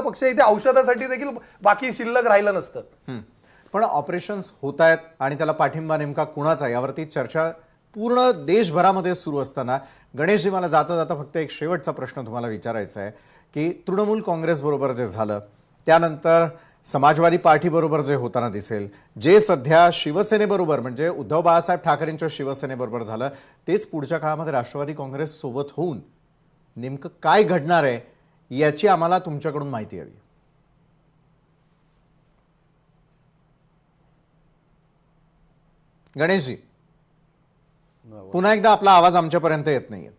पक्ष इथे औषधासाठी देखील बाकी शिल्लक राहिलं नसतं. पण ऑपरेशन्स होत आहेत आणि त्याला पाठिंबा नेमका कुणाचा यावरती चर्चा पूर्ण देशभरामध्ये सुरू असताना गणेशजी, मला जाता जाता फक्त एक शेवटचा प्रश्न तुम्हाला विचारायचा आहे की तृणमूल काँग्रेस बरोबर जे झालं, त्यानंतर समाजवादी पार्टी बरोबर जे होताना दिसेल, जे सध्या शिवसेनेबरोबर म्हणजे उद्धव बाळासाहेब ठाकरेंच्या शिवसेनेबरोबर झालं, तेच पुढच्या काळामध्ये राष्ट्रवादी काँग्रेस सोबत होऊन नेमकं काय घडणार आहे याची आम्हाला तुमच्याकडून माहिती हवी. गणेशजी, पुन्हा एकदा आपला आवाज आमच्यापर्यंत येत नाहीये.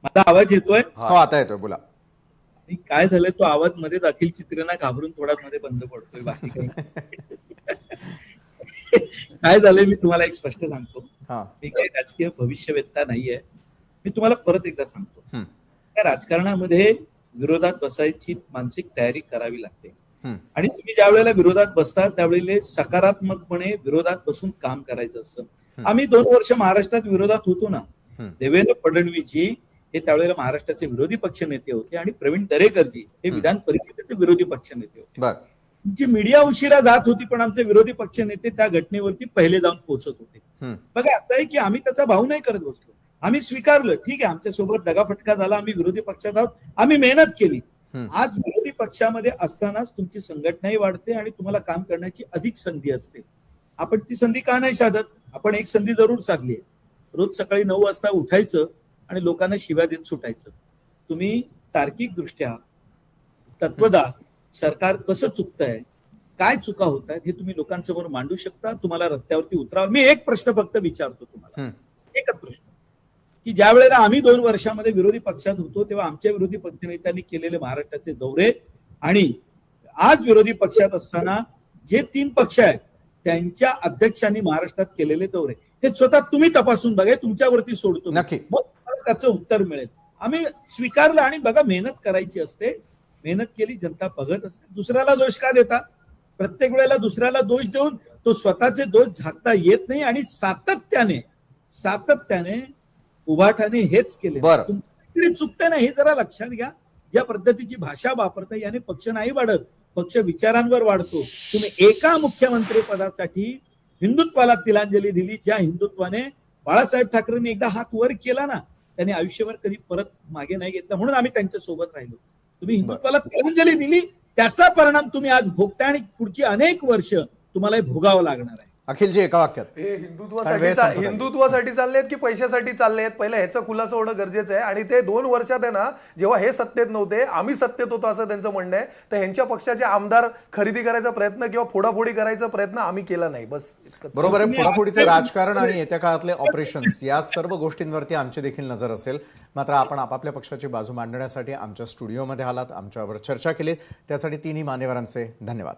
माझा आवाज येतोय? हो, आता येतोय, बोला. काय झालंय, तो आवाज मध्येच अखिल चित्रेना घाबरून थोडा मध्ये बंद पडतोय, बाकी काही काय झालंय मी तुम्हाला एक स्पष्ट सांगतो. मी काही राजकीय भविष्यवेत्ता नाहीये. मी तुम्हाला परत एकदा सांगतो, त्या राजकारणामध्ये विरोधात बसायची मानसिक तयारी करावी लागते आणि तुम्ही ज्या वेळेला विरोधात बसता त्यावेळेला सकारात्मकपणे विरोधात बसून काम करायचं असतं. आम्ही 2 वर्ष महाराष्ट्रात विरोधात होतो ना. देवेंद्र फडणवीसजी हे त्यावेळेला महाराष्ट्राचे विरोधी पक्ष नेते होते आणि प्रवीण दरेकरजी हे विधान परिषदेचे विरोधी पक्ष नेते होते. जी मीडिया उशिरा जात होती, पण आमचे विरोधी पक्ष नेते त्या घटनेवरती पहिले जाऊन पोहोचत होते. बघा, असं आहे की आम्ही त्याचा भाव नाही करत बसलो. आम्ही स्वीकारलं, ठीक आहे, आमच्या सोबत दगाफटका झाला, आम्ही विरोधी पक्षात आहोत, आम्ही मेहनत केली. आज विरोधी पक्षामध्ये असतानाच तुमची संघटनाही वाढते आणि तुम्हाला काम करण्याची अधिक संधी असते. आपण ती संधी का नाही साधत? आपण एक संधी जरूर साधली आहे. रोज सकाळी 9 वाजता उठायचं आणि लोकांना शिव्या देत सुटायचं. तुम्ही तार्किक दृष्ट्या तत्वदा सरकार कसं चुकतंय, काय चुका होत आहेत हे तुम्ही लोकांसमोर मांडू शकता. तुम्हाला रस्त्यावरती उतरावं. मी एक प्रश्न फक्त विचारतो तुम्हाला, एकच प्रश्न, की ज्या वेळेला आम्ही 2 वर्षामध्ये विरोधी पक्षात होतो तेव्हा आमच्या विरोधी पक्षनेत्यांनी केलेले महाराष्ट्राचे दौरे आणि आज विरोधी पक्षात असताना जे 3 पक्ष आहेत त्यांच्या अध्यक्षांनी महाराष्ट्रात केलेले दौरे, हे स्वतः तुम्ही तपासून बघा. तुमच्यावरती सोडतो, नक्की मग तुम्हाला त्याचं उत्तर मिळेल. आम्ही स्वीकारलं आणि बघा, मेहनत करायची असते, मेहनत केली, जनता बघत असते. दुसऱ्याला दोष का देता? प्रत्येक वेळेला दुसऱ्याला दोष देऊन तो स्वतःचे दोष झाकता येत नाही आणि सातत्याने उभाठाने हेच केले. तुमचं चुकतं ना, हे जरा लक्षात घ्या. ज्या पद्धतीची भाषा वापरता याने पक्ष नाही वाढत, पक्ष विचारांवर वाढतो. तुम्ही एका मुख्यमंत्री पदासाठी हिंदुत्वाला तिलांजली दिली, ज्या हिंदुत्वाने बाळासाहेब ठाकरेंनी एकदा हात वर केला ना, त्यांनी आयुष्यभर कधी परत मागे नाही घेतला, म्हणून आम्ही त्यांच्या सोबत राहिलो. तुम्ही हिंदुत्वाला तिलांजली दिली, त्याचा परिणाम तुम्ही आज भोगताय आणि पुढची अनेक वर्ष तुम्हाला भोगावं लागणार आहे. अखिलजी, एका वाक्यात. हे हिंदुत्वासाठी चालले आहेत की पैशासाठी चालले आहेत, पहिलं ह्याचं खुलासा होणं गरजेचं आहे. आणि ते 2 वर्षात आहे ना, जेव्हा हे सत्तेत नव्हते, आम्ही सत्तेत होतो असं त्यांचं म्हणणं आहे, तर ह्यांच्या पक्षाचे आमदार खरेदी करायचा प्रयत्न किंवा फोडाफोडी करायचा प्रयत्न आम्ही केला नाही. बस बरोबर आहे. फोडाफोडीचं राजकारण आणि येत्या काळातले ऑपरेशन्स या सर्व गोष्टींवरती आमची देखील नजर असेल. मात्र आपण आपापल्या पक्षाची बाजू मांडण्यासाठी आमच्या स्टुडिओमध्ये आलात, आमच्यावर चर्चा केली, त्यासाठी 3ही मान्यवरांचे धन्यवाद.